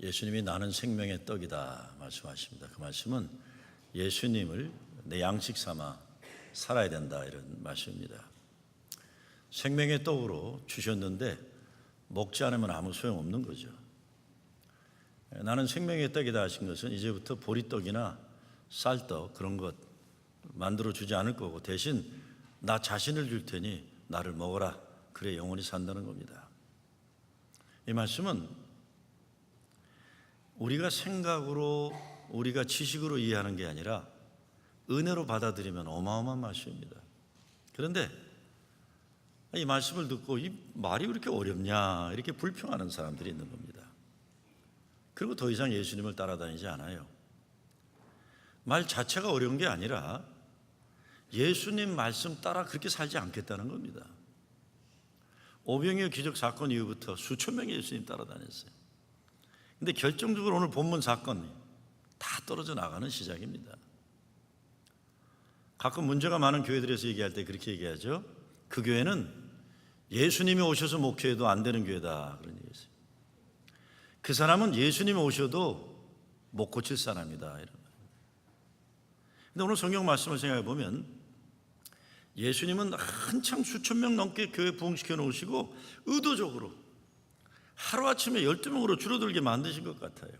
예수님이 나는 생명의 떡이다 말씀하십니다. 그 말씀은 예수님을 내 양식 삼아 살아야 된다 이런 말씀입니다. 생명의 떡으로 주셨는데 먹지 않으면 아무 소용없는 거죠. 나는 생명의 떡이다 하신 것은 이제부터 보리떡이나 쌀떡 그런 것 만들어 주지 않을 거고 대신 나 자신을 줄 테니 나를 먹어라. 그래 영원히 산다는 겁니다. 이 말씀은 우리가 생각으로 우리가 지식으로 이해하는 게 아니라 은혜로 받아들이면 어마어마한 말씀입니다. 그런데 이 말씀을 듣고 이 말이 왜 이렇게 어렵냐 이렇게 불평하는 사람들이 있는 겁니다. 그리고 더 이상 예수님을 따라다니지 않아요. 말 자체가 어려운 게 아니라 예수님 말씀 따라 그렇게 살지 않겠다는 겁니다. 오병이어 기적 사건 이후부터 수천 명이 예수님 따라다녔어요. 근데 결정적으로 오늘 본문 사건이 다 떨어져 나가는 시작입니다. 가끔 문제가 많은 교회들에서 얘기할 때 그렇게 얘기하죠. 그 교회는 예수님이 오셔서 목회해도 안 되는 교회다 그런 얘기했어요. 그 사람은 예수님이 오셔도 못 고칠 사람이다 이런 거예요. 근데 오늘 성경 말씀을 생각해 보면 예수님은 한창 수천 명 넘게 교회 부흥시켜 놓으시고 의도적으로 하루아침에 12명으로 줄어들게 만드신 것 같아요.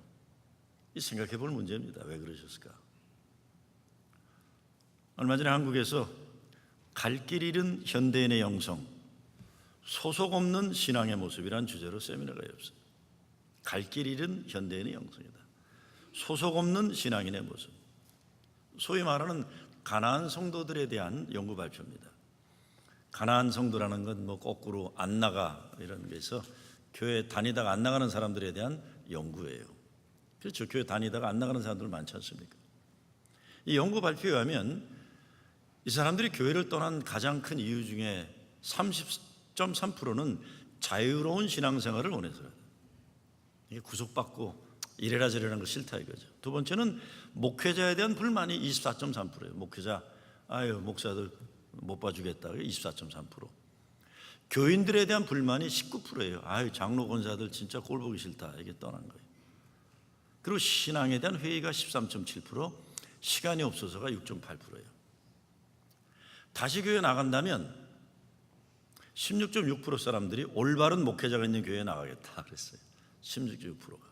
이 생각해 볼 문제입니다. 왜 그러셨을까? 얼마 전에 한국에서 갈 길 잃은 현대인의 영성, 소속 없는 신앙의 모습이란 주제로 세미나가 열렸어요. 갈 길 잃은 현대인의 영성이다. 소속 없는 신앙인의 모습. 소위 말하는 가나안 성도들에 대한 연구 발표입니다. 가나안 성도라는 건 뭐 거꾸로 안 나가 이런 게서 교회 다니다가 안 나가는 사람들에 대한 연구예요. 그렇죠. 교회 다니다가 안 나가는 사람들 많지 않습니까? 이 연구 발표에 의하면 이 사람들이 교회를 떠난 가장 큰 이유 중에 30.3%는 자유로운 신앙생활을 원해서요. 이게 구속받고 이래라 저래라는 거 싫다 이거죠. 두 번째는 목회자에 대한 불만이 24.3%예요. 목회자, 목사들 못 봐주겠다. 24.3%. 교인들에 대한 불만이 19%예요. 장로 권사들 진짜 꼴 보기 싫다. 이게 떠난 거예요. 그리고 신앙에 대한 회의가 13.7%, 시간이 없어서가 6.8%예요. 다시 교회 나간다면 16.6% 사람들이 올바른 목회자가 있는 교회에 나가겠다 그랬어요. 16.6%가.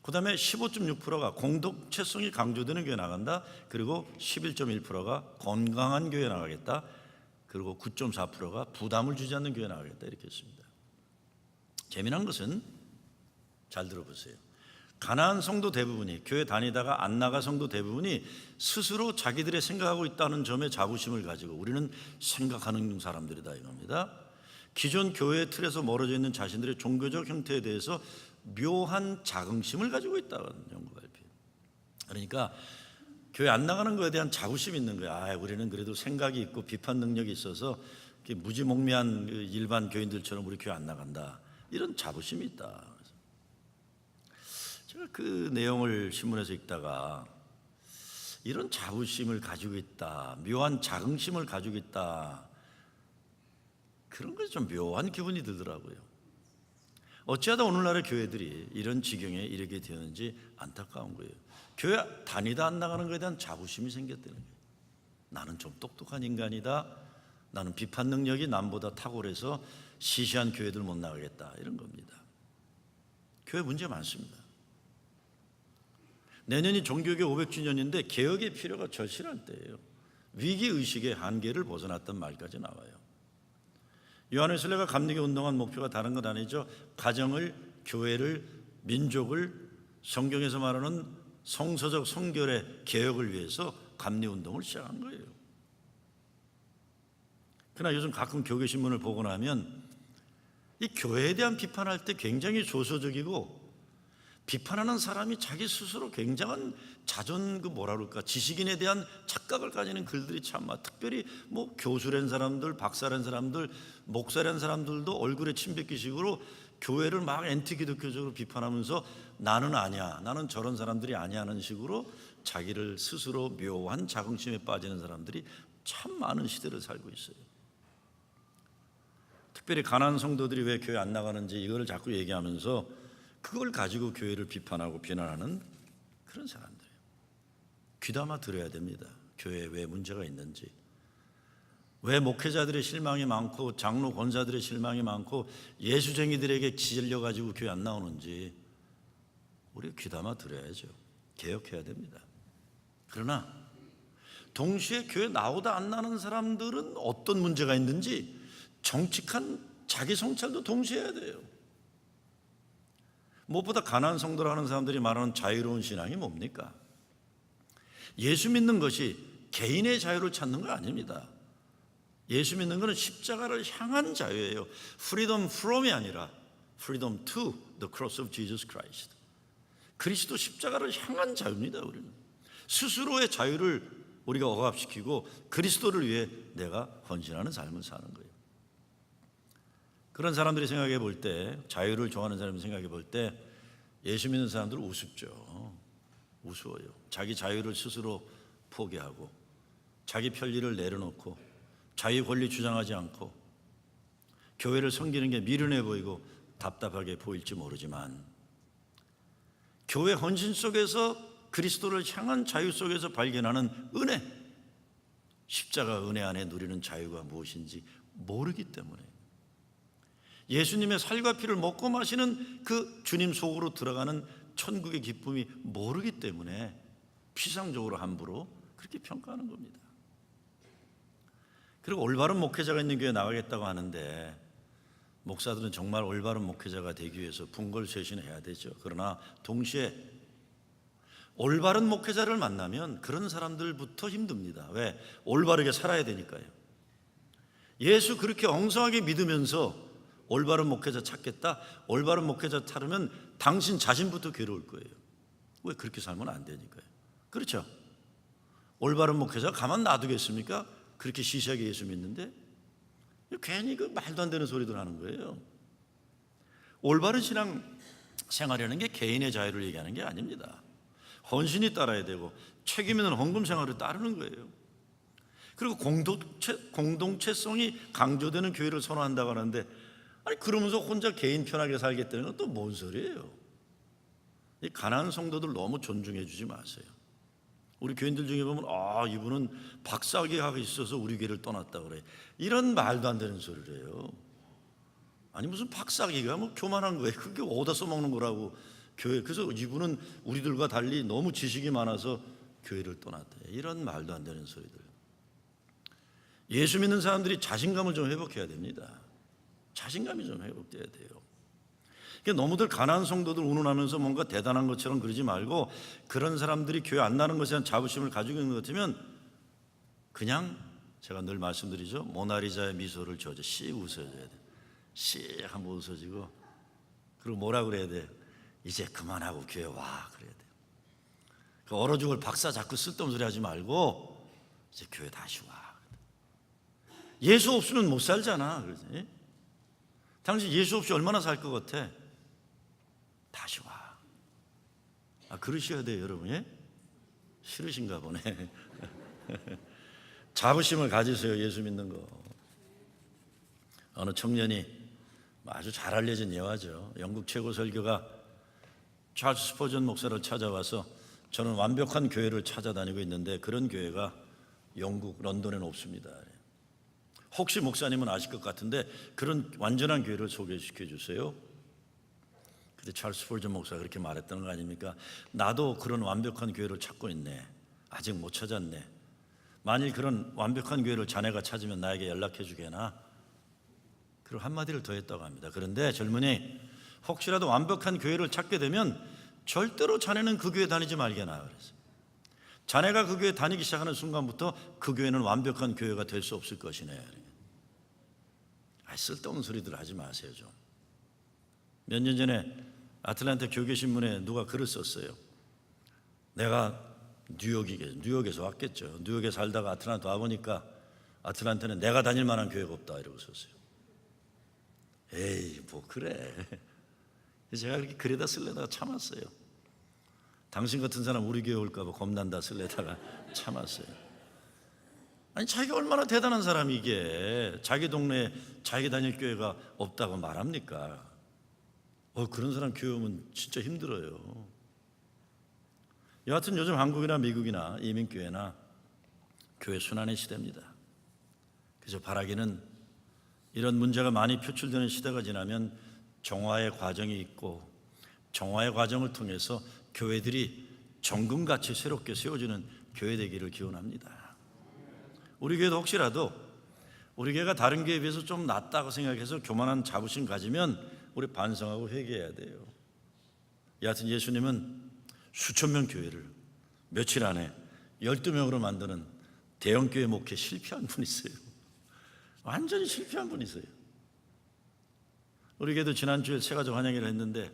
그 다음에 15.6%가 공동체성이 강조되는 교회 나간다. 그리고 11.1%가 건강한 교회 나가겠다. 그리고 9.4%가 부담을 주지 않는 교회 나가겠다 이렇게 했습니다. 재미난 것은 잘 들어보세요. 가나안 성도 대부분이 교회 다니다가 안 나가 성도 대부분이 스스로 자기들의 생각하고 있다는 점에 자부심을 가지고 우리는 생각하는 사람들이다 이겁니다. 기존 교회의 틀에서 멀어져 있는 자신들의 종교적 형태에 대해서 묘한 자긍심을 가지고 있다는 연구 발표. 그러니까 교회 안 나가는 것에 대한 자부심이 있는 거야. 우리는 그래도 생각이 있고 비판 능력이 있어서 무지몽매한 일반 교인들처럼 우리 교회 안 나간다. 이런 자부심이 있다. 제가 그 내용을 신문에서 읽다가 이런 자부심을 가지고 있다, 묘한 자긍심을 가지고 있다, 그런 게 좀 묘한 기분이 들더라고요. 어찌하다 오늘날의 교회들이 이런 지경에 이르게 되었는지 안타까운 거예요. 교회 다니다 안 나가는 것에 대한 자부심이 생겼다는 거예요. 나는 좀 똑똑한 인간이다. 나는 비판 능력이 남보다 탁월해서 시시한 교회들 못 나가겠다 이런 겁니다. 교회 문제 많습니다. 내년이 종교개 500주년인데 개혁의 필요가 절실할 때예요. 위기의식의 한계를 벗어났던 말까지 나와요. 요한웨슬레가 감리교 운동한 목표가 다른 건 아니죠. 가정을, 교회를, 민족을 성경에서 말하는 성서적 성결의 개혁을 위해서 감리운동을 시작한 거예요. 그러나 요즘 가끔 교계신문을 보고 나면 이 교회에 대한 비판할 때 굉장히 조소적이고 비판하는 사람이 자기 스스로 굉장한 자존 지식인에 대한 착각을 가지는 글들이 참 많아. 특별히 교수란 사람들, 박사란 사람들, 목사란 사람들도 얼굴에 침 뱉기식으로 교회를 막 엔티기독교적으로 비판하면서 나는 아니야, 나는 저런 사람들이 아니야 하는 식으로 자기를 스스로 묘한 자긍심에 빠지는 사람들이 참 많은 시대를 살고 있어요. 특별히 가난한 성도들이 왜 교회 안 나가는지 이걸 자꾸 얘기하면서 그걸 가지고 교회를 비판하고 비난하는 그런 사람들이에요. 귀담아 들어야 됩니다. 교회에 왜 문제가 있는지, 왜 목회자들의 실망이 많고 장로 권사들의 실망이 많고 예수쟁이들에게 지질려가지고 교회 안 나오는지 우리 귀담아 들어야죠. 개혁해야 됩니다. 그러나 동시에 교회 나오다 안 나는 사람들은 어떤 문제가 있는지 정직한 자기 성찰도 동시에 해야 돼요. 무엇보다 가난한 성도를 하는 사람들이 말하는 자유로운 신앙이 뭡니까? 예수 믿는 것이 개인의 자유를 찾는 거 아닙니다. 예수 믿는 것은 십자가를 향한 자유예요. Freedom from이 아니라 Freedom to the cross of Jesus Christ. 그리스도 십자가를 향한 자유입니다. 우리는 스스로의 자유를 우리가 억압시키고 그리스도를 위해 내가 헌신하는 삶을 사는 거예요. 그런 사람들이 생각해 볼 때, 자유를 좋아하는 사람이 생각해 볼 때 예수 믿는 사람들은 우습죠. 우스워요. 자기 자유를 스스로 포기하고 자기 편리를 내려놓고 자유 권리 주장하지 않고 교회를 섬기는 게 미련해 보이고 답답하게 보일지 모르지만 교회 헌신 속에서 그리스도를 향한 자유 속에서 발견하는 은혜, 십자가 은혜 안에 누리는 자유가 무엇인지 모르기 때문에 예수님의 살과 피를 먹고 마시는 그 주님 속으로 들어가는 천국의 기쁨이 모르기 때문에 피상적으로 함부로 그렇게 평가하는 겁니다. 그리고 올바른 목회자가 있는 교회에 나가겠다고 하는데 목사들은 정말 올바른 목회자가 되기 위해서 분골쇄신해야 되죠. 그러나 동시에 올바른 목회자를 만나면 그런 사람들부터 힘듭니다. 왜? 올바르게 살아야 되니까요. 예수 그렇게 엉성하게 믿으면서 올바른 목회자 찾겠다, 올바른 목회자 찾으면 당신 자신부터 괴로울 거예요. 왜? 그렇게 살면 안 되니까요. 그렇죠? 올바른 목회자 가만 놔두겠습니까? 그렇게 시시하게 예수 믿는데 괜히 그 말도 안 되는 소리들 하는 거예요. 올바른 신앙 생활이라는 게 개인의 자유를 얘기하는 게 아닙니다. 헌신이 따라야 되고 책임 있는 헌금 생활을 따르는 거예요. 그리고 공동체성이 강조되는 교회를 선호한다고 하는데, 아니 그러면서 혼자 개인 편하게 살겠다는 건 또 뭔 소리예요? 이 가난한 성도들 너무 존중해 주지 마세요. 우리 교인들 중에 보면 이분은 박사학위가 있어서 우리 교회를 떠났다 그래. 이런 말도 안 되는 소리를 해요. 아니 무슨 박사학위가 뭐 교만한 거예요. 그게 어디다 써먹는 거라고. 교회, 그래서 이분은 우리들과 달리 너무 지식이 많아서 교회를 떠났다. 이런 말도 안 되는 소리들. 예수 믿는 사람들이 자신감을 좀 회복해야 됩니다. 자신감이 좀 회복돼야 돼요. 그러니까 너무들 가난한 성도들 운운하면서 뭔가 대단한 것처럼 그러지 말고, 그런 사람들이 교회 안 나는 것에 대한 자부심을 가지고 있는 것 같으면 그냥 제가 늘 말씀드리죠. 모나리자의 미소를 지어줘. 씩 웃어줘야 돼. 씩 한번 웃어지고, 그리고 뭐라 그래야 돼? 이제 그만하고 교회 와 그래야 돼요. 그 얼어 죽을 박사 자꾸 쓸데없는 소리 하지 말고 이제 교회 다시 와. 예수 없으면 못 살잖아. 그러지? 당신 예수 없이 얼마나 살 것 같아? 다시 와. 그러셔야 돼요, 여러분. 예? 싫으신가 보네. 자부심을 가지세요. 예수 믿는 거. 어느 청년이 아주 잘 알려진 예화죠. 영국 최고 설교가 찰스 스퍼전 목사를 찾아와서 저는 완벽한 교회를 찾아다니고 있는데 그런 교회가 영국 런던에는 없습니다. 혹시 목사님은 아실 것 같은데 그런 완전한 교회를 소개시켜 주세요. 그때 찰스 스퍼전 목사가 그렇게 말했다는 거 아닙니까? 나도 그런 완벽한 교회를 찾고 있네. 아직 못 찾았네. 만일 그런 완벽한 교회를 자네가 찾으면 나에게 연락해 주게나. 그리고 한마디를 더 했다고 합니다. 그런데 젊은이, 혹시라도 완벽한 교회를 찾게 되면 절대로 자네는 그 교회 다니지 말게나 그랬어요. 자네가 그 교회 다니기 시작하는 순간부터 그 교회는 완벽한 교회가 될 수 없을 것이네. 쓸데없는 소리들 하지 마세요 좀. 몇 년 전에 아틀란타 교계신문에 누가 글을 썼어요. 내가 뉴욕에서 왔겠죠. 뉴욕에 살다가 아틀란타 와보니까 아틀란타는 내가 다닐 만한 교회가 없다 이러고 썼어요. 에이 뭐 그래. 제가 그렇게 글에다 쓸래다가 참았어요. 당신 같은 사람 우리 교회 올까 봐 겁난다 쓸래다가 참았어요. 아니 자기가 얼마나 대단한 사람이 이게 자기 동네에 자기 다닐 교회가 없다고 말합니까? 그런 사람 교회 오면 진짜 힘들어요. 여하튼 요즘 한국이나 미국이나 이민교회나 교회 순환의 시대입니다. 그래서 바라기는 이런 문제가 많이 표출되는 시대가 지나면 정화의 과정이 있고, 정화의 과정을 통해서 교회들이 정금같이 새롭게 세워지는 교회 되기를 기원합니다. 우리 교회도 혹시라도 우리 교회가 다른 교회에 비해서 좀 낫다고 생각해서 교만한 자부심 가지면 우리 반성하고 회개해야 돼요. 여하튼 예수님은 수천 명 교회를 며칠 안에 12명으로 만드는 대형교회 목회 실패한 분이세요. 완전히 실패한 분이세요. 우리 교회도 지난주에 새가족 환영회를 했는데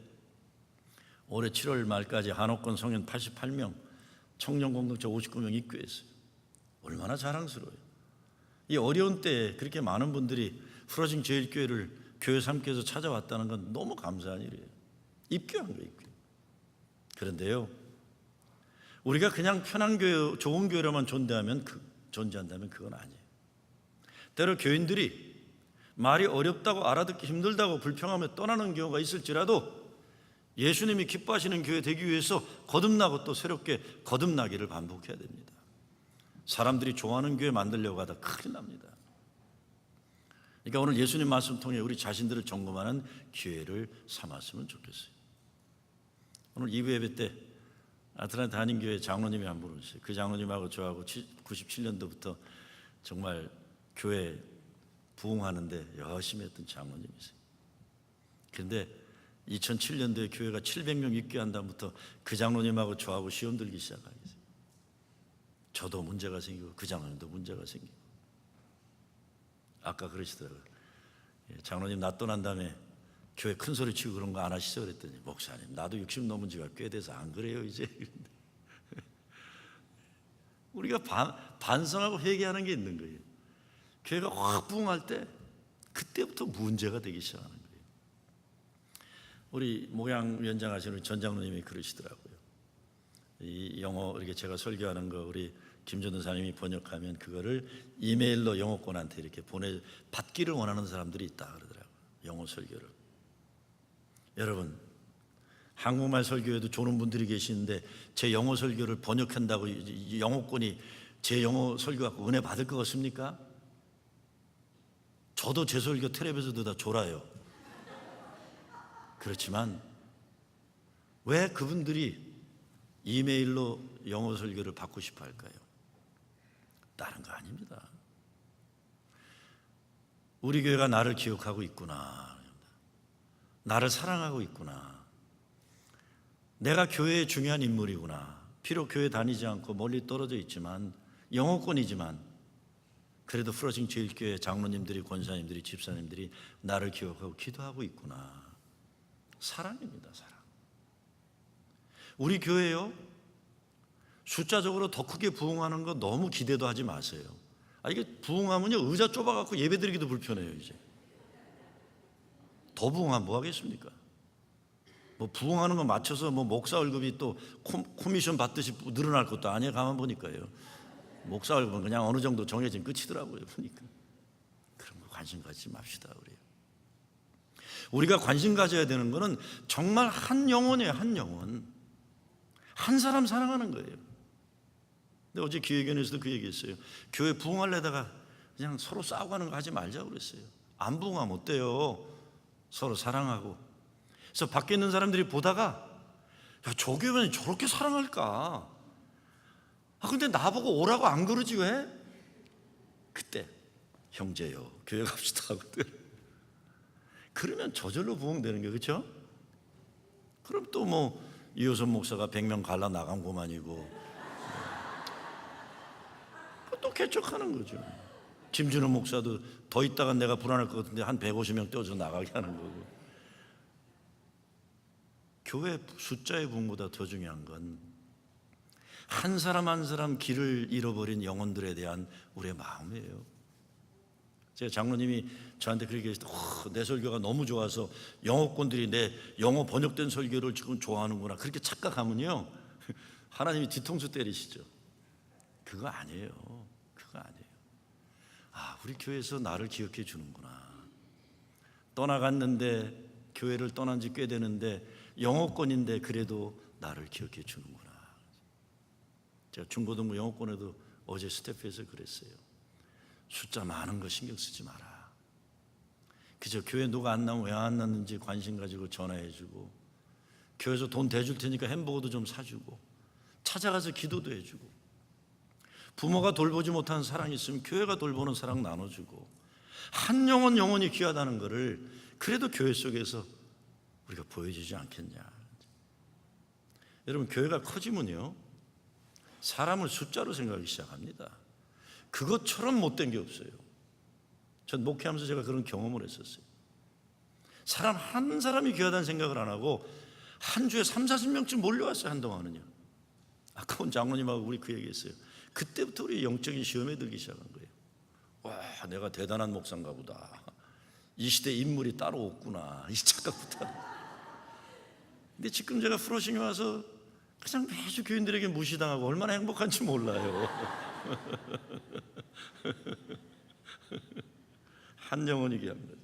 올해 7월 말까지 한옥권 성연 88명, 청년 공동체 59명 입교했어요. 얼마나 자랑스러워요. 이 어려운 때에 그렇게 많은 분들이 프로징 제일교회를 교회 삼켜서 찾아왔다는 건 너무 감사한 일이에요. 입교한 거예요, 입교. 그런데요, 우리가 그냥 편한 교회, 좋은 교회로만 존재한다면 그건 아니에요. 때로 교인들이 말이 어렵다고, 알아듣기 힘들다고 불평하며 떠나는 경우가 있을지라도 예수님이 기뻐하시는 교회 되기 위해서 거듭나고 또 새롭게 거듭나기를 반복해야 됩니다. 사람들이 좋아하는 교회 만들려고 하다 큰일 납니다. 그러니까 오늘 예수님 말씀 통해 우리 자신들을 점검하는 기회를 삼았으면 좋겠어요. 오늘 2부 예배 때 아틀란타 한인교회 장로님이 한 분 오셨어요. 그 장로님하고 저하고 97년도부터 정말 교회 부흥하는데 열심히 했던 장로님이세요. 그런데 2007년도에 교회가 700명 입교한 다음부터 그 장로님하고 저하고 시험 들기 시작하겠어요. 저도 문제가 생기고 그 장로님도 문제가 생기고. 아까 그러시더라고요. 장로님 나 떠난 다음에 교회 큰 소리 치고 그런 거 안 하시죠? 그랬더니 목사님 나도 60 넘은 지가 꽤 돼서 안 그래요 이제. 우리가 반성하고 회개하는 게 있는 거예요. 교회가 확 부흥할 때 그때부터 문제가 되기 시작하는 거예요. 우리 목양위원장 하시는 전 장로님이 그러시더라고요. 이 영어 이렇게 제가 설교하는 거 우리 김전도 사님이 번역하면 그거를 이메일로 영어권한테 이렇게 받기를 원하는 사람들이 있다 그러더라고요. 영어 설교를. 여러분 한국말 설교에도 좋은 분들이 계시는데 제 영어 설교를 번역한다고 영어권이 제 영어 설교 갖고 은혜 받을 것 같습니까? 저도 제 설교 텔레비에서도 다 졸아요. 그렇지만 왜 그분들이 이메일로 영어 설교를 받고 싶어 할까요? 다른 거 아닙니다. 우리 교회가 나를 기억하고 있구나. 나를 사랑하고 있구나. 내가 교회의 중요한 인물이구나. 비록 교회 다니지 않고 멀리 떨어져 있지만 영어권이지만 그래도 프로징 제일교회 장로님들이, 권사님들이, 집사님들이 나를 기억하고 기도하고 있구나. 사랑입니다. 사랑. 우리 교회요 숫자적으로 더 크게 부흥하는 거 너무 기대도 하지 마세요. 이게 부흥하면요 의자 좁아갖고 예배드리기도 불편해요. 이제 더 부흥하면 뭐 하겠습니까? 뭐 부흥하는 거 맞춰서 뭐 목사 월급이 또 코미션 받듯이 늘어날 것도 아니에요. 가만 보니까요. 목사 월급은 그냥 어느 정도 정해진 끝이더라고요. 보니까 그런 거 관심 갖지 맙시다. 우리가 관심 가져야 되는 거는 정말 한 영혼이에요. 한 영혼, 한 사람 사랑하는 거예요. 근데 어제 기획위원회에서도 그 얘기했어요. 교회 부흥하려다가 그냥 서로 싸우고 하는 거 하지 말자고 그랬어요. 안 부흥하면 어때요? 서로 사랑하고. 그래서 밖에 있는 사람들이 보다가 야, 저 교회는 저렇게 사랑할까? 근데 나보고 오라고 안 그러지 왜? 그때 형제요 교회 갑시다 하거든. 그러면 저절로 부흥되는 게 그렇죠? 그럼 또 뭐 이호선 목사가 100명 갈라 나간 고만이고 또 개척하는 거죠. 김준호 목사도 더 있다가 내가 불안할 것 같은데 한 150명 떼어서 나가게 하는 거고. 교회 숫자의 부흥보다 더 중요한 건 한 사람 한 사람 길을 잃어버린 영혼들에 대한 우리의 마음이에요. 제가 장로님이 저한테 그렇게 했을 때 내 설교가 너무 좋아서 영어권들이 내 영어 번역된 설교를 지금 좋아하는구나 그렇게 착각하면요 하나님이 뒤통수 때리시죠. 그거 아니에요. 그거 아니에요. 우리 교회에서 나를 기억해 주는구나. 떠나갔는데 교회를 떠난 지 꽤 되는데 영어권인데 그래도 나를 기억해 주는구나. 제가 중고등부 영어권에도 어제 스태프에서 그랬어요. 숫자 많은 거 신경 쓰지 마라. 그저 교회 누가 안 나오면 왜 안 났는지 관심 가지고 전화해 주고, 교회에서 돈 대줄 테니까 햄버거도 좀 사주고, 찾아가서 기도도 해주고, 부모가 돌보지 못하는 사랑이 있으면 교회가 돌보는 사랑 나눠주고, 한 영혼 영혼이 귀하다는 것을 그래도 교회 속에서 우리가 보여주지 않겠냐. 여러분, 교회가 커지면요 사람을 숫자로 생각하기 시작합니다. 그것처럼 못된 게 없어요. 전 목회하면서 제가 그런 경험을 했었어요. 사람 한 사람이 귀하다는 생각을 안 하고 한 주에 30-40명쯤 몰려왔어요. 한동안은요. 아까 온 장로님하고 우리 그 얘기했어요. 그때부터 우리 영적인 시험에 들기 시작한 거예요. 와, 내가 대단한 목사인가 보다. 이 시대 인물이 따로 없구나, 이 착각부터. 근데 지금 제가 프로싱에 와서 그냥 매주 교인들에게 무시당하고 얼마나 행복한지 몰라요. 한 영혼이 귀합니다.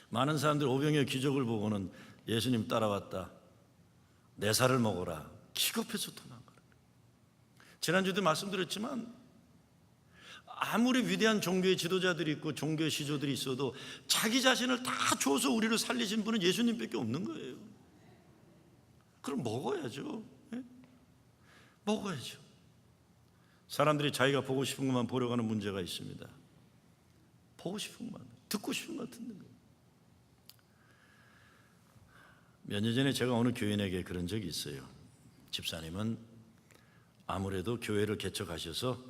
많은 사람들이 오병이의 기적을 보고는 예수님 따라왔다, 내 살을 먹어라, 기겁해서 도망가는 거예요. 지난주도 말씀드렸지만 아무리 위대한 종교의 지도자들이 있고 종교의 시조들이 있어도 자기 자신을 다 줘서 우리를 살리신 분은 예수님밖에 없는 거예요. 그럼 먹어야죠. 네? 먹어야죠. 사람들이 자기가 보고 싶은 것만 보려고 하는 문제가 있습니다. 보고 싶은 것만, 듣고 싶은 것 듣는 거예요. 몇 년 전에 제가 어느 교인에게 그런 적이 있어요. 집사님은 아무래도 교회를 개척하셔서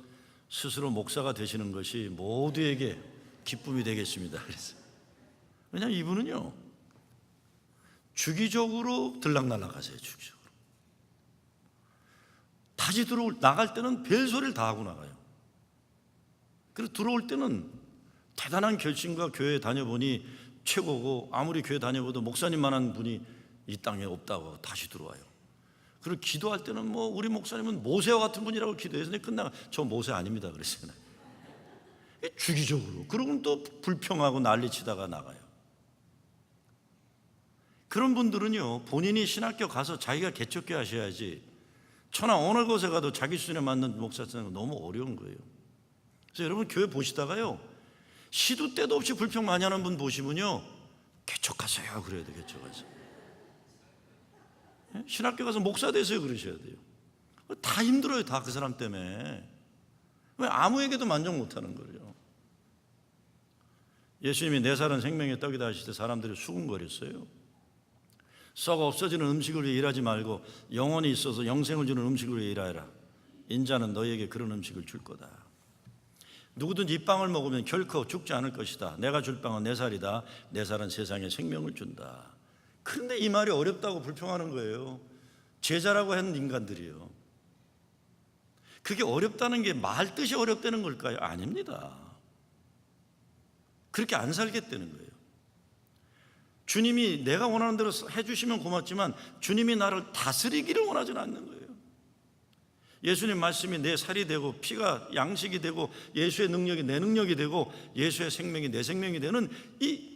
스스로 목사가 되시는 것이 모두에게 기쁨이 되겠습니다. 그랬어요. 왜냐하면 이분은요 주기적으로 들락날락하세요. 주기적으로 다시 나갈 때는 별소리를 다 하고 나가요. 그리고 들어올 때는 대단한 결심과 교회에 다녀보니 최고고, 아무리 교회 다녀봐도 목사님만한 분이 이 땅에 없다고 다시 들어와요. 그리고 기도할 때는 뭐 우리 목사님은 모세와 같은 분이라고 기도해서 끝나가, 저 모세 아닙니다 그랬어요. 주기적으로. 그러고는 또 불평하고 난리치다가 나가요. 그런 분들은요 본인이 신학교 가서 자기가 개척교 하셔야지, 천하 어느 곳에 가도 자기 수준에 맞는 목사 쓰는 건 너무 어려운 거예요. 그래서 여러분 교회 보시다가요 시도 때도 없이 불평 많이 하는 분 보시면요 개척하세요 그래야 돼요. 개척하세요. 신학교 가서 목사 되세요 그러셔야 돼요. 다 힘들어요. 다 그 사람 때문에. 왜 아무에게도 만족 못하는 거예요. 예수님이 내 살은 생명의 떡이다 하실 때 사람들이 수군거렸어요. 썩어 없어지는 음식을 위해 일하지 말고 영원히 있어서 영생을 주는 음식을 위해 일하여라. 인자는 너희에게 그런 음식을 줄 거다. 누구든지 이 빵을 먹으면 결코 죽지 않을 것이다. 내가 줄 빵은 내 살이다. 내 살은 세상에 생명을 준다. 그런데 이 말이 어렵다고 불평하는 거예요. 제자라고 하는 인간들이요. 그게 어렵다는 게 말 뜻이 어렵다는 걸까요? 아닙니다. 그렇게 안 살겠다는 거예요. 주님이 내가 원하는 대로 해주시면 고맙지만 주님이 나를 다스리기를 원하지는 않는 거예요. 예수님 말씀이 내 살이 되고 피가 양식이 되고 예수의 능력이 내 능력이 되고 예수의 생명이 내 생명이 되는 이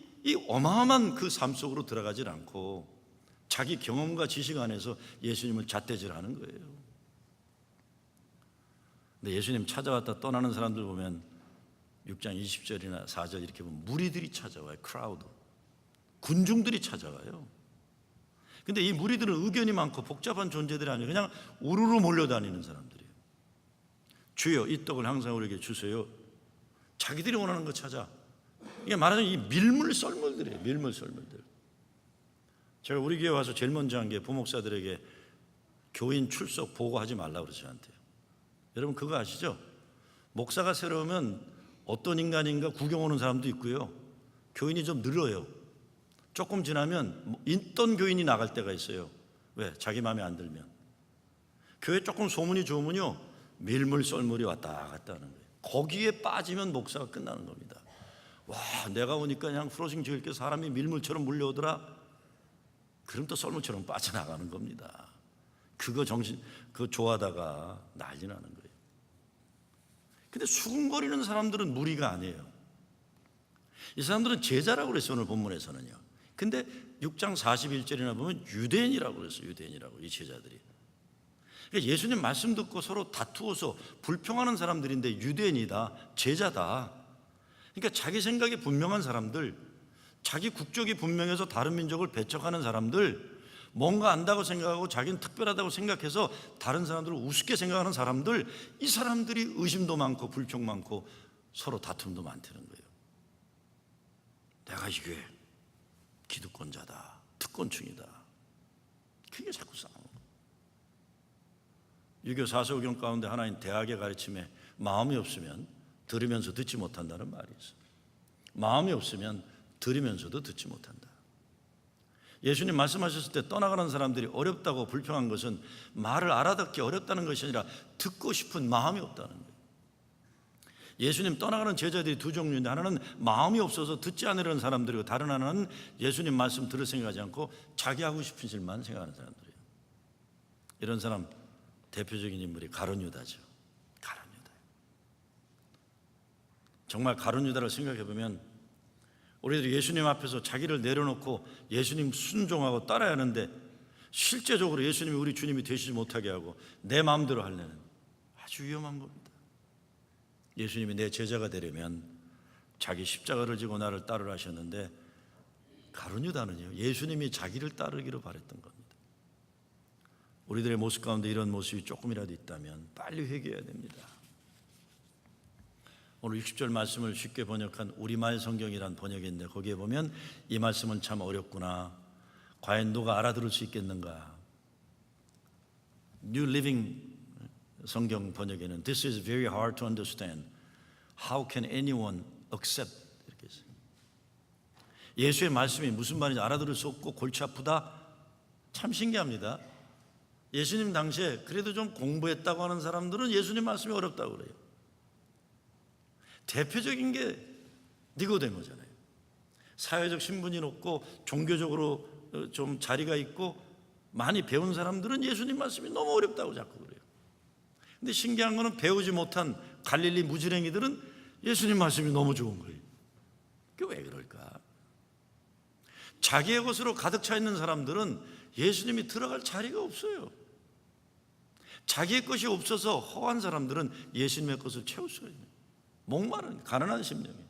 어마어마한 그 삶 속으로 들어가질 않고 자기 경험과 지식 안에서 예수님을 잣대질하는 거예요. 근데 예수님 찾아왔다 떠나는 사람들 보면 6장 20절이나 4절 이렇게 보면 무리들이 찾아와요. 크라우드, 군중들이 찾아와요. 근데 이 무리들은 의견이 많고 복잡한 존재들이 아니라 그냥 우르르 몰려다니는 사람들이에요. 주여 이 떡을 항상 우리에게 주세요. 자기들이 원하는 거 찾아. 이게 말하자면 이 밀물 썰물들이에요. 밀물 썰물들. 제가 우리 교회 와서 제일 먼저 한 게 부목사들에게 교인 출석 보고하지 말라고 그러죠. 저한테. 여러분 그거 아시죠? 목사가 새로우면 어떤 인간인가 구경 오는 사람도 있고요, 교인이 좀 늘어요. 조금 지나면 있던 교인이 나갈 때가 있어요. 왜? 자기 마음에 안 들면. 교회 조금 소문이 좋으면요 밀물 썰물이 왔다 갔다 하는 거예요. 거기에 빠지면 목사가 끝나는 겁니다. 와, 내가 오니까 그냥 프로싱 지을 게 사람이 밀물처럼 몰려오더라. 그럼 또 썰물처럼 빠져나가는 겁니다. 그거 좋아하다가 난리 나는 거예요. 근데 수군거리는 사람들은 무리가 아니에요. 이 사람들은 제자라고 그랬어요. 오늘 본문에서는요 근데 6장 41절이나 보면 유대인이라고 그랬어요. 유대인이라고, 이 제자들이. 그러니까 예수님 말씀 듣고 서로 다투어서 불평하는 사람들인데 유대인이다, 제자다. 그러니까 자기 생각이 분명한 사람들, 자기 국적이 분명해서 다른 민족을 배척하는 사람들, 뭔가 안다고 생각하고 자기는 특별하다고 생각해서 다른 사람들을 우습게 생각하는 사람들, 이 사람들이 의심도 많고 불평 많고 서로 다툼도 많다는 거예요. 내가 이게 기득권자다, 특권층이다, 그게 자꾸 싸우는 거예요. 유교 사서오경 가운데 하나인 대학의 가르침에 마음이 없으면 들으면서 듣지 못한다는 말이 있어요. 마음이 없으면 들으면서도 듣지 못한다. 예수님 말씀하셨을 때 떠나가는 사람들이 어렵다고 불평한 것은 말을 알아듣기 어렵다는 것이 아니라 듣고 싶은 마음이 없다는 거예요. 예수님 떠나가는 제자들이 두 종류인데, 하나는 마음이 없어서 듣지 않으려는 사람들이고, 다른 하나는 예수님 말씀 들을 생각하지 않고 자기 하고 싶은 일만 생각하는 사람들이에요. 이런 사람 대표적인 인물이 가룟 유다죠. 가룟 유다. 정말 가룟 유다를 생각해 보면 우리들이 예수님 앞에서 자기를 내려놓고 예수님 순종하고 따라야 하는데, 실제적으로 예수님이 우리 주님이 되시지 못하게 하고 내 마음대로 하려는 아주 위험한 겁니다. 예수님이 내 제자가 되려면 자기 십자가를 지고 나를 따르라 하셨는데, 가룟 유다는요, 예수님이 자기를 따르기로 바랬던 겁니다. 우리들의 모습 가운데 이런 모습이 조금이라도 있다면 빨리 회개해야 됩니다. 오늘 60절 말씀을 쉽게 번역한 우리말 성경이란 번역인데, 거기에 보면 이 말씀은 참 어렵구나, 과연 누가 알아들을 수 있겠는가. New Living 성경 번역에는 This is very hard to understand. How can anyone accept? 이렇게 했어요. 예수의 말씀이 무슨 말인지 알아들을 수 없고 골치 아프다? 참 신기합니다. 예수님 당시에 그래도 좀 공부했다고 하는 사람들은 예수님 말씀이 어렵다고 그래요. 대표적인 게 니고데모잖아요. 사회적 신분이 높고 종교적으로 좀 자리가 있고 많이 배운 사람들은 예수님 말씀이 너무 어렵다고 자꾸 그래요. 근데 신기한 거는 배우지 못한 갈릴리 무지랭이들은 예수님 말씀이 너무 좋은 거예요. 그게 왜 그럴까? 자기의 것으로 가득 차 있는 사람들은 예수님이 들어갈 자리가 없어요. 자기의 것이 없어서 허한 사람들은 예수님의 것을 채울 수가 있는, 목마른 가난한 심령이에요.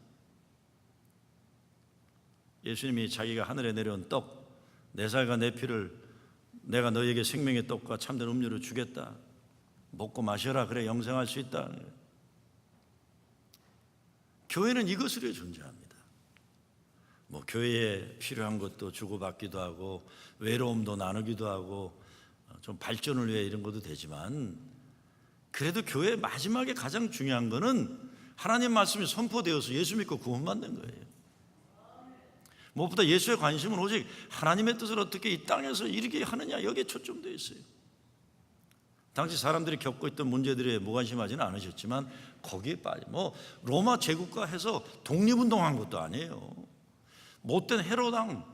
예수님이 자기가 하늘에 내려온 떡, 내 살과 내 피를 내가 너에게 생명의 떡과 참된 음료를 주겠다, 먹고 마셔라, 그래 영생할 수 있다. 교회는 이것으로 존재합니다. 뭐 교회에 필요한 것도 주고받기도 하고 외로움도 나누기도 하고 좀 발전을 위해 이런 것도 되지만, 그래도 교회의 마지막에 가장 중요한 거는 하나님 말씀이 선포되어서 예수 믿고 구원받는 거예요. 무엇보다 예수의 관심은 오직 하나님의 뜻을 어떻게 이 땅에서 이루게 하느냐, 여기에 초점되어 있어요. 당시 사람들이 겪고 있던 문제들에 무관심하지는 않으셨지만 거기에 빠져, 로마 제국과 해서 독립운동한 것도 아니에요. 못된 헤로당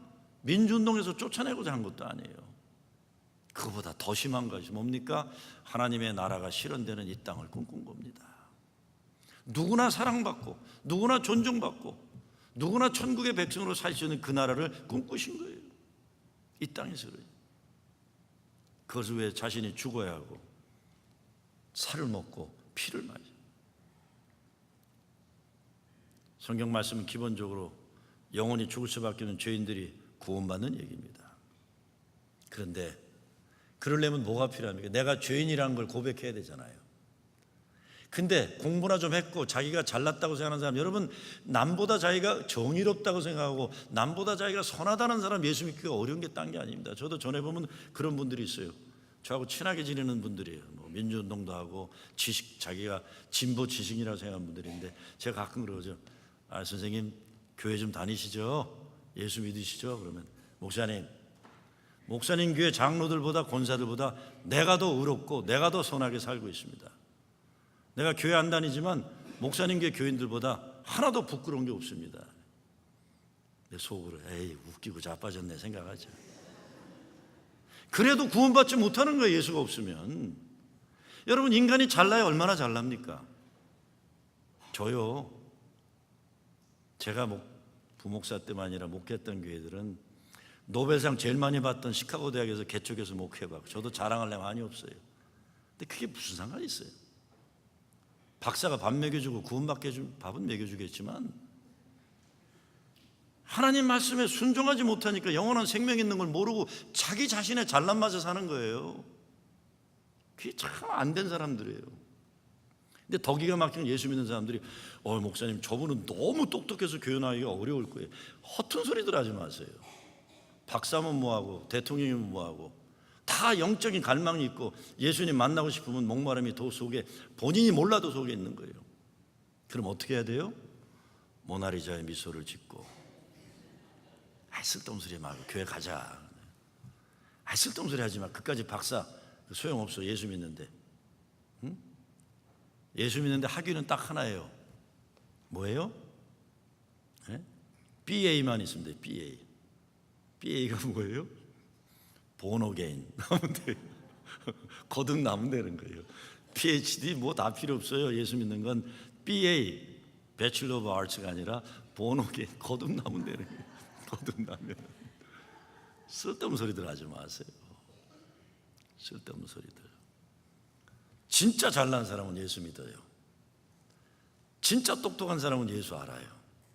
민주운동에서 쫓아내고자 한 것도 아니에요. 그거보다 더 심한 것이 뭡니까? 하나님의 나라가 실현되는 이 땅을 꿈꾼 겁니다. 누구나 사랑받고 누구나 존중받고 누구나 천국의 백성으로 살 수 있는 그 나라를 꿈꾸신 거예요. 이 땅에서요. 그것을 위해 자신이 죽어야 하고 살을 먹고 피를 마셔. 성경 말씀은 기본적으로 영원히 죽을 수밖에 없는 죄인들이 구원받는 얘기입니다. 그런데 그러려면 뭐가 필요합니까? 내가 죄인이라는 걸 고백해야 되잖아요. 근데 공부나 좀 했고 자기가 잘났다고 생각하는 사람, 여러분, 남보다 자기가 정의롭다고 생각하고 남보다 자기가 선하다는 사람 예수 믿기가 어려운 게 딴 게 아닙니다. 저도 전에 보면 그런 분들이 있어요. 저하고 친하게 지내는 분들이에요. 민주운동도 하고 지식, 자기가 진보 지식이라고 생각하는 분들인데 제가 가끔 그러죠. 선생님 교회 좀 다니시죠? 예수 믿으시죠? 그러면 목사님 교회 장로들보다 권사들보다 내가 더 의롭고 내가 더 선하게 살고 있습니다. 내가 교회 안 다니지만 목사님 교회 교인들보다 하나도 부끄러운 게 없습니다. 내 속으로 에이 웃기고 자빠졌네 생각하죠. 그래도 구원받지 못하는 거예요. 예수가 없으면. 여러분, 인간이 잘나야 얼마나 잘납니까? 저요, 제가 부목사 때만 아니라 목회했던 교회들은 노벨상 제일 많이 받던 시카고 대학에서 개척해서 목회해봤고, 저도 자랑할 래 많이 없어요. 근데 그게 무슨 상관이 있어요? 박사가 밥 먹여주고 구원받게 해준 밥은 먹여주겠지만 하나님 말씀에 순종하지 못하니까 영원한 생명이 있는 걸 모르고 자기 자신의 잘난 맛에 사는 거예요. 그게 참 안 된 사람들이에요. 근데 더 기가 막히는 예수 믿는 사람들이 목사님 저분은 너무 똑똑해서 교회 나가기가 어려울 거예요. 허튼 소리들 하지 마세요. 박사면 뭐하고 대통령이면 뭐하고 다 영적인 갈망이 있고 예수님 만나고 싶으면 목마름이 도 속에 본인이 몰라도 속에 있는 거예요. 그럼 어떻게 해야 돼요? 모나리자의 미소를 짓고 쓸데없는 소리 말고 교회 가자. 쓸데없는 소리 하지 마. 그까지 박사 소용없어. 예수 믿는데. 응? 예수 믿는데 학위는 딱 하나예요. 뭐예요? BA만 있으면 돼요. BA. BA가 뭐예요? 본어게인 나면 돼요. 거듭 나면 되는 거예요. PhD 뭐 다 필요 없어요. 예수 믿는 건 BA, Bachelor of Arts가 아니라 본어게인, 거듭 나면 되는 거예요. 거듭나면. 쓸데없는 소리들 하지 마세요. 쓸데없는 소리들. 진짜 잘난 사람은 예수 믿어요. 진짜 똑똑한 사람은 예수 알아요.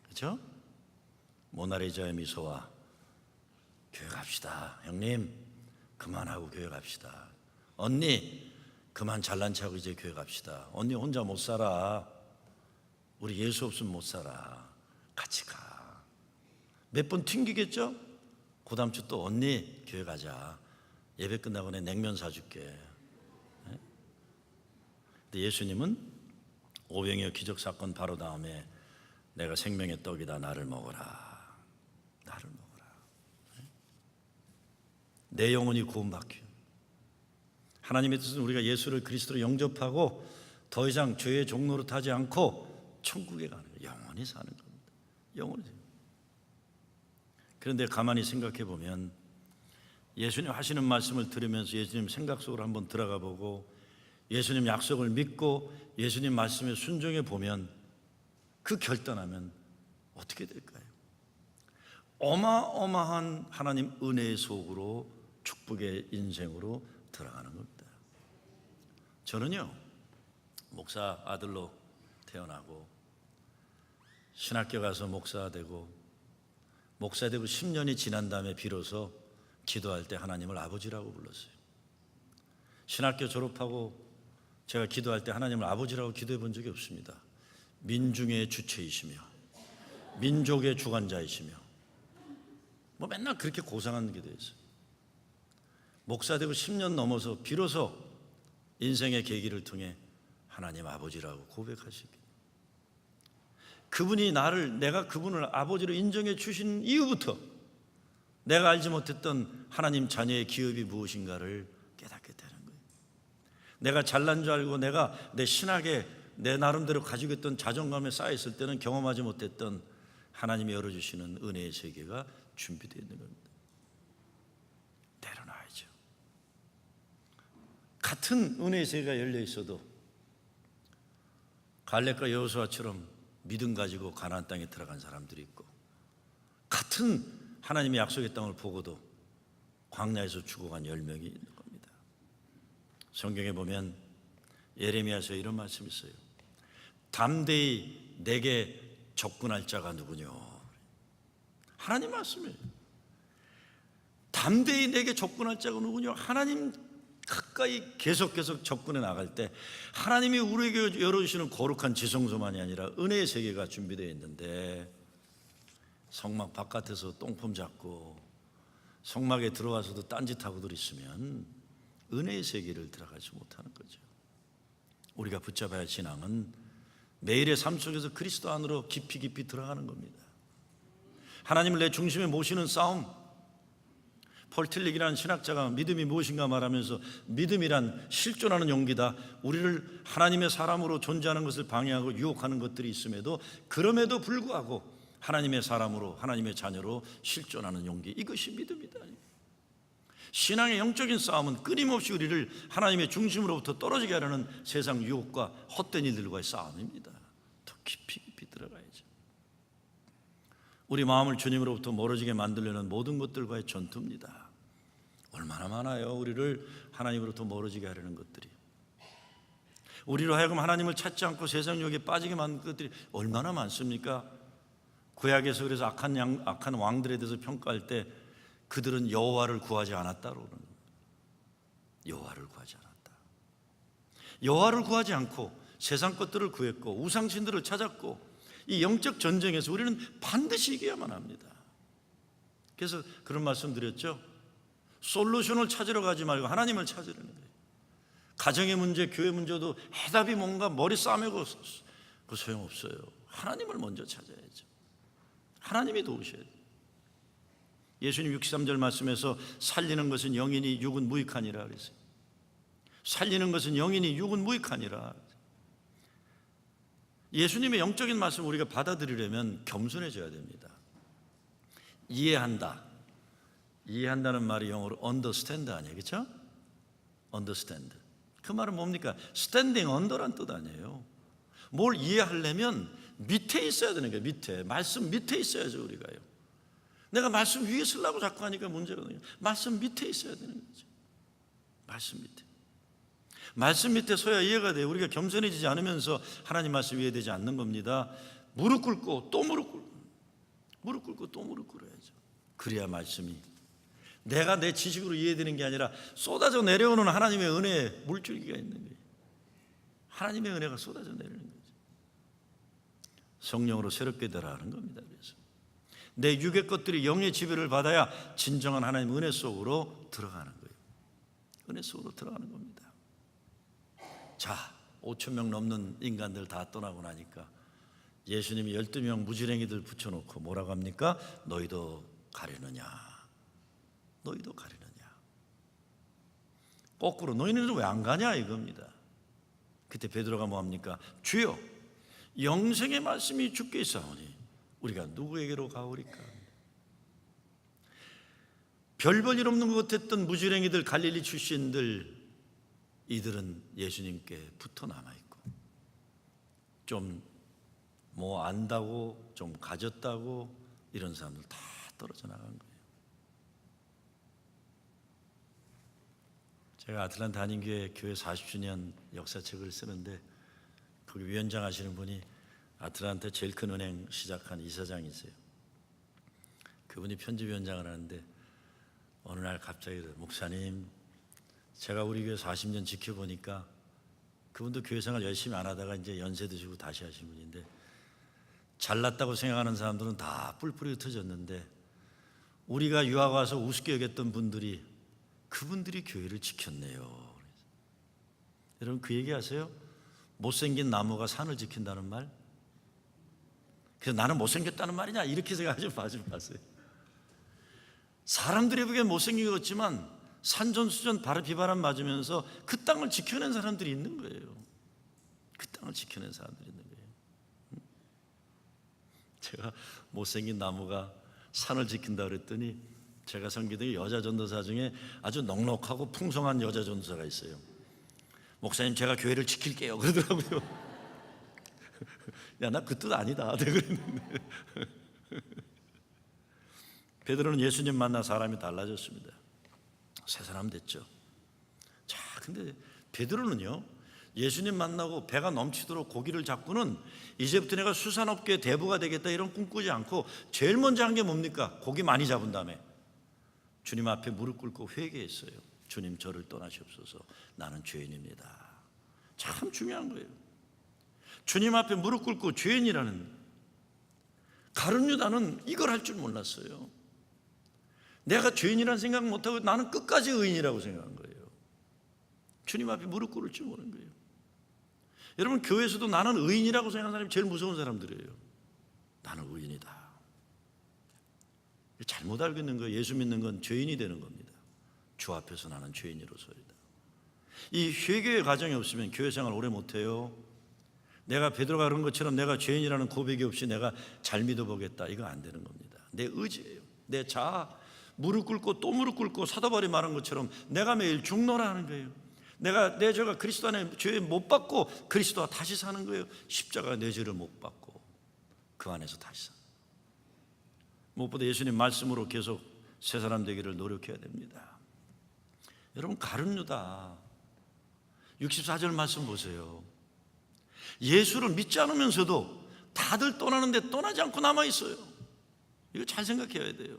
그렇죠? 모나리자의 미소와 교회 갑시다. 형님 그만하고 교회 갑시다. 언니 그만 잘난 척하고 이제 교회 갑시다. 언니 혼자 못 살아. 우리 예수 없으면 못 살아. 같이 가. 몇 번 튕기겠죠? 그 다음 주 또 언니 교회 가자. 예배 끝나고 내 냉면 사줄게. 근데 예수님은 오병이어 기적 사건 바로 다음에 내가 생명의 떡이다. 나를 먹어라. 나를 먹어라. 내 영혼이 구원받기. 하나님의 뜻은 우리가 예수를 그리스도로 영접하고 더 이상 죄의 종로로 타지 않고 천국에 가는 거예요. 영원히 사는 겁니다. 영원히. 그런데 가만히 생각해 보면 예수님 하시는 말씀을 들으면서 예수님 생각 속으로 한번 들어가 보고 예수님 약속을 믿고 예수님 말씀에 순종해 보면 그 결단하면 어떻게 될까요? 어마어마한 하나님 은혜의 속으로 축복의 인생으로 들어가는 겁니다. 저는요 목사 아들로 태어나고 신학교 가서 목사 되고 10년이 지난 다음에 비로소 기도할 때 하나님을 아버지라고 불렀어요. 신학교 졸업하고 제가 기도할 때 하나님을 아버지라고 기도해 본 적이 없습니다. 민중의 주체이시며 민족의 주관자이시며 맨날 그렇게 고상한 게 돼 있어요. 목사 되고 10년 넘어서 비로소 인생의 계기를 통해 하나님 아버지라고 고백하시기. 그분이 내가 그분을 아버지로 인정해 주신 이후부터 내가 알지 못했던 하나님 자녀의 기업이 무엇인가를 깨닫게 되는 거예요. 내가 잘난 줄 알고 내가 내 신학에 내 나름대로 가지고 있던 자존감에 쌓여있을 때는 경험하지 못했던 하나님이 열어주시는 은혜의 세계가 준비되어 있는 겁니다. 내려놔야죠. 같은 은혜의 세계가 열려 있어도 갈렙과 여호수아처럼 믿음 가지고 가나안 땅에 들어간 사람들이 있고 같은 하나님의 약속의 땅을 보고도 광야에서 죽어간 10명이 있는 겁니다. 성경에 보면 예레미야서에 이런 말씀이 있어요. 담대히 내게 접근할 자가 누구냐. 하나님 말씀이에요. 담대히 내게 접근할 자가 누구냐. 하나님 가까이 계속 접근해 나갈 때 하나님이 우리에게 열어주시는 거룩한 지성소만이 아니라 은혜의 세계가 준비되어 있는데 성막 바깥에서 똥폼 잡고 성막에 들어와서도 딴짓하고들 있으면 은혜의 세계를 들어가지 못하는 거죠. 우리가 붙잡아야 할 신앙은 매일의 삶 속에서 그리스도 안으로 깊이 들어가는 겁니다. 하나님을 내 중심에 모시는 싸움. 폴 틸릭이라는 신학자가 믿음이 무엇인가 말하면서 믿음이란 실존하는 용기다. 우리를 하나님의 사람으로 존재하는 것을 방해하고 유혹하는 것들이 있음에도 그럼에도 불구하고 하나님의 사람으로 하나님의 자녀로 실존하는 용기, 이것이 믿음이다. 신앙의 영적인 싸움은 끊임없이 우리를 하나님의 중심으로부터 떨어지게 하려는 세상 유혹과 헛된 일들과의 싸움입니다. 더 깊이 들어가야죠. 우리 마음을 주님으로부터 멀어지게 만들려는 모든 것들과의 전투입니다. 얼마나 많아요. 우리를 하나님으로부터 멀어지게 하려는 것들이. 우리로 하여금 하나님을 찾지 않고 세상 유혹에 빠지게 만든 것들이 얼마나 많습니까? 구약에서 그래서 악한 왕들에 대해서 평가할 때 그들은 여호와를 구하지 않았다고 그러는 겁니다. 여호와를 구하지 않았다. 여호와를 구하지 않고 세상 것들을 구했고 우상신들을 찾았고, 이 영적 전쟁에서 우리는 반드시 이겨야만 합니다. 그래서 그런 말씀 드렸죠. 솔루션을 찾으러 가지 말고 하나님을 찾으려는 거예요. 가정의 문제, 교회 문제도 해답이 뭔가 머리 싸매고 그 소용없어요. 하나님을 먼저 찾아야죠. 하나님이 도우셔야 돼요. 예수님 63절 말씀에서 살리는 것은 영이니 육은 무익하니라 그랬어요. 살리는 것은 영이니 육은 무익하니라. 예수님의 영적인 말씀을 우리가 받아들이려면 겸손해져야 됩니다. 이해한다. 이해한다는 말이 영어로 understand 아니에요, 그렇죠? understand. 그 말은 뭡니까? standing under란 뜻 아니에요. 뭘 이해하려면 밑에 있어야 되는 거예요. 밑에. 말씀 밑에 있어야죠, 우리가요. 내가 말씀 위에 쓰려고 자꾸 하니까 문제거든요. 말씀 밑에 있어야 되는 거죠. 말씀 밑에. 말씀 밑에 서야 이해가 돼요. 우리가 겸손해지지 않으면서 하나님 말씀 이해되지 않는 겁니다. 무릎 꿇고 또 무릎 꿇고, 무릎 꿇고 또 무릎 꿇어야죠. 그래야 말씀이 내가 내 지식으로 이해되는 게 아니라 쏟아져 내려오는 하나님의 은혜에 물줄기가 있는 거예요. 하나님의 은혜가 쏟아져 내리는 거죠. 성령으로 새롭게 되라는 겁니다. 그래서 내 육의 것들이 영의 지배를 받아야 진정한 하나님 은혜 속으로 들어가는 거예요. 은혜 속으로 들어가는 겁니다. 자, 5천 명 넘는 인간들 다 떠나고 나니까 예수님이 12명 무지랭이들 붙여놓고 뭐라고 합니까? 너희도 가려느냐? 너희도 가려느냐? 거꾸로 너희는 왜 안 가냐 이겁니다. 그때 베드로가 뭐합니까? 주여, 영생의 말씀이 주께 있사오니 우리가 누구에게로 가오리까? 별 볼 일 없는 것 같았던 무지랭이들, 갈릴리 출신들, 이들은 예수님께 붙어 남아있고 좀 뭐 안다고 좀 가졌다고 이런 사람들 다 떨어져 나간 거예요. 제가 아틀란타 한인교회 교회 40주년 역사책을 쓰는데 거기 위원장 하시는 분이 아틀란타 제일 큰 은행 시작한 이사장이세요. 그분이 편집위원장을 하는데 어느 날 갑자기 목사님, 제가 우리 교회 40년 지켜보니까, 그분도 교회 생활 열심히 안 하다가 이제 연세 드시고 다시 하신 분인데, 잘났다고 생각하는 사람들은 다 뿔뿔이 흩어졌는데 우리가 유학 와서 우습게 여겼던 분들이, 그분들이 교회를 지켰네요. 여러분 그 얘기 아세요? 못생긴 나무가 산을 지킨다는 말? 그래서 나는 못생겼다는 말이냐 이렇게 생각하지 마세요. 사람들이 보기엔 못생긴 것 같지만 산전수전 비바람 맞으면서 그 땅을 지켜낸 사람들이 있는 거예요. 그 땅을 지켜낸 사람들이 있는 거예요. 제가 못생긴 나무가 산을 지킨다 그랬더니 제가 섬기던 여자 전도사 중에 아주 넉넉하고 풍성한 여자 전도사가 있어요. 목사님, 제가 교회를 지킬게요 그러더라고요. 야, 나 그 뜻 아니다 내가 그랬는데. 베드로는 예수님 만나 사람이 달라졌습니다. 새 사람 됐죠. 자, 근데 베드로는요, 예수님 만나고 배가 넘치도록 고기를 잡고는 이제부터 내가 수산업계 대부가 되겠다 이런 꿈꾸지 않고 제일 먼저 한 게 뭡니까? 고기 많이 잡은 다음에 주님 앞에 무릎 꿇고 회개했어요. 주님, 저를 떠나시옵소서. 나는 죄인입니다. 참 중요한 거예요. 주님 앞에 무릎 꿇고 죄인이라는. 가룟 유다는 이걸 할 줄 몰랐어요. 내가 죄인이라는 생각 못하고 나는 끝까지 의인이라고 생각한 거예요. 주님 앞에 무릎 꿇을 줄 모르는 거예요. 여러분, 교회에서도 나는 의인이라고 생각하는 사람이 제일 무서운 사람들이에요. 나는 의인이다. 잘못 알고 있는 거예요. 예수 믿는 건 죄인이 되는 겁니다. 주 앞에서 나는 죄인으로서이다. 이 회개의 과정이 없으면 교회 생활 오래 못해요. 내가 베드로가 그런 것처럼 내가 죄인이라는 고백이 없이 내가 잘 믿어보겠다, 이거 안 되는 겁니다. 내 의지예요. 내 자아. 무릎 꿇고 또 무릎 꿇고 사도 바울이 말한 것처럼 내가 매일 죽노라 하는 거예요. 내 죄가 그리스도 안에 죄 못 받고 그리스도와 다시 사는 거예요. 십자가 내 죄를 못 받고 그 안에서 다시 사는 거예요. 무엇보다 예수님 말씀으로 계속 새 사람 되기를 노력해야 됩니다. 여러분, 가룟 유다 64절 말씀 보세요. 예수를 믿지 않으면서도 다들 떠나는데 떠나지 않고 남아 있어요. 이거 잘 생각해야 돼요.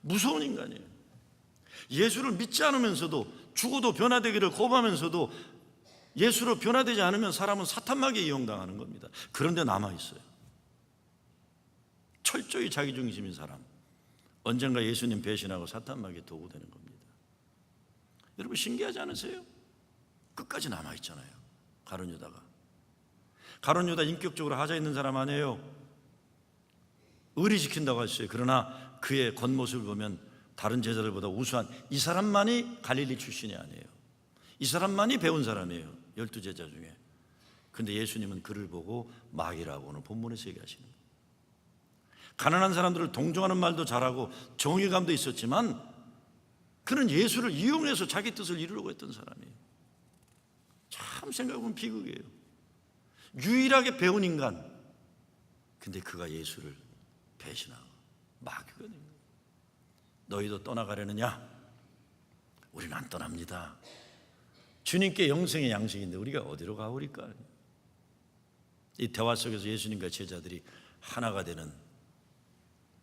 무서운 인간이에요. 예수를 믿지 않으면서도, 죽어도 변화되기를 고부하면서도 예수로 변화되지 않으면 사람은 사탄마귀에 이용당하는 겁니다. 그런데 남아 있어요. 철저히 자기중심인 사람, 언젠가 예수님 배신하고 사탄마귀의 도구 되는 겁니다. 여러분, 신기하지 않으세요? 끝까지 남아 있잖아요. 가룟 유다가. 가룟 유다 인격적으로 하자 있는 사람 아니에요. 의리 지킨다고 하셨어요. 그러나 그의 겉모습을 보면 다른 제자들보다 우수한, 이 사람만이 갈릴리 출신이 아니에요. 이 사람만이 배운 사람이에요. 12제자 중에. 근데 예수님은 그를 보고 마귀라고 오늘 본문에서 얘기하시는 거예요. 가난한 사람들을 동정하는 말도 잘하고 정의감도 있었지만 그는 예수를 이용해서 자기 뜻을 이루려고 했던 사람이에요. 참 생각해보면 비극이에요. 유일하게 배운 인간, 근데 그가 예수를 배신하고 마귀가 된 거예요. 너희도 떠나가려느냐? 우리는 안 떠납니다. 주님께 영생의 양식인데 우리가 어디로 가오리까? 이 대화 속에서 예수님과 제자들이 하나가 되는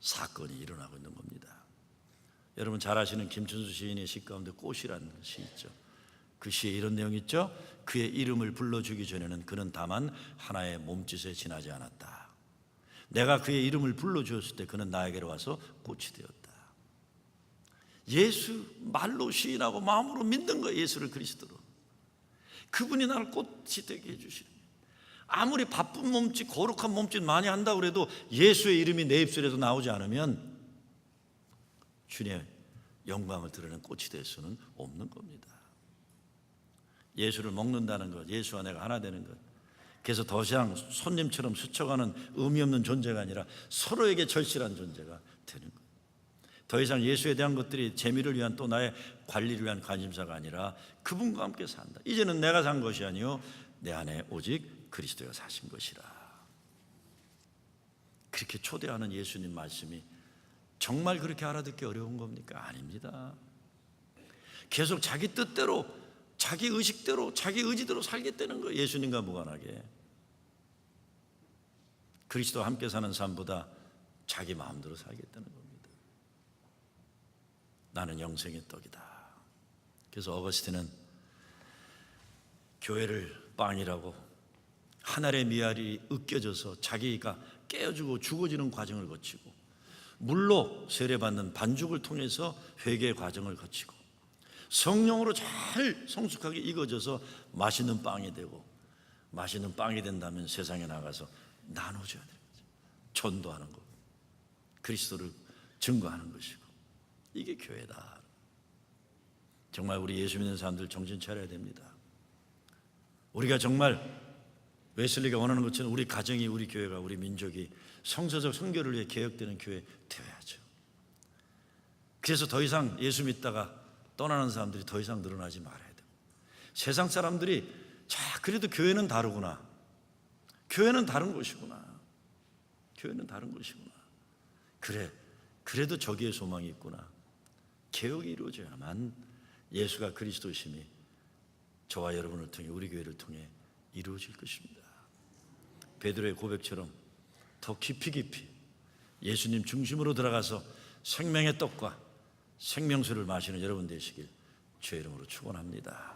사건이 일어나고 있는 겁니다. 여러분 잘 아시는 김춘수 시인의 시 가운데 꽃이라는 시 있죠. 그 시에 이런 내용이 있죠. 그의 이름을 불러주기 전에는 그는 다만 하나의 몸짓에 지나지 않았다. 내가 그의 이름을 불러주었을 때 그는 나에게로 와서 꽃이 되었다. 예수 말로 시인하고 마음으로 믿는 거예요. 예수를 그리스도로. 그분이 나를 꽃이 되게 해주시는 거예요. 아무리 바쁜 몸짓, 거룩한 몸짓 많이 한다고 해도 예수의 이름이 내 입술에서 나오지 않으면 주님의 영광을 드러내는 꽃이 될 수는 없는 겁니다. 예수를 먹는다는 것, 예수와 내가 하나 되는 것, 그래서 더 이상 손님처럼 스쳐가는 의미 없는 존재가 아니라 서로에게 절실한 존재가 되는 거예요. 더 이상 예수에 대한 것들이 재미를 위한, 또 나의 관리를 위한 관심사가 아니라 그분과 함께 산다. 이제는 내가 산 것이 아니요 내 안에 오직 그리스도가 사신 것이라. 그렇게 초대하는 예수님 말씀이 정말 그렇게 알아듣기 어려운 겁니까? 아닙니다. 계속 자기 뜻대로, 자기 의식대로, 자기 의지대로 살겠다는 거예요. 예수님과 무관하게. 그리스도와 함께 사는 삶보다 자기 마음대로 살겠다는 겁니다. 나는 영생의 떡이다. 그래서 어거스틴은 교회를 빵이라고 한 알의 미알이 으깨져서 자기가 깨어지고 죽어지는 과정을 거치고, 물로 세례받는 반죽을 통해서 회개의 과정을 거치고, 성령으로 잘 성숙하게 익어져서 맛있는 빵이 되고, 맛있는 빵이 된다면 세상에 나가서 나눠줘야 되는 거죠. 전도하는 것, 그리스도를 증거하는 것이고, 이게 교회다. 정말 우리 예수 믿는 사람들 정신 차려야 됩니다. 우리가 정말 웨슬리가 원하는 것처럼 우리 가정이, 우리 교회가, 우리 민족이 성서적 선교를 위해 개혁되는 교회 되어야죠. 그래서 더 이상 예수 믿다가 떠나는 사람들이 더 이상 늘어나지 말아야 돼요. 세상 사람들이 자, 그래도 교회는 다르구나, 교회는 다른 곳이구나, 교회는 다른 곳이구나, 그래, 그래도 저기에 소망이 있구나. 개혁이 이루어져야만 예수가 그리스도심이 저와 여러분을 통해, 우리 교회를 통해 이루어질 것입니다. 베드로의 고백처럼 더 깊이 예수님 중심으로 들어가서 생명의 떡과 생명수를 마시는 여러분 되시길 주의 이름으로 축원합니다.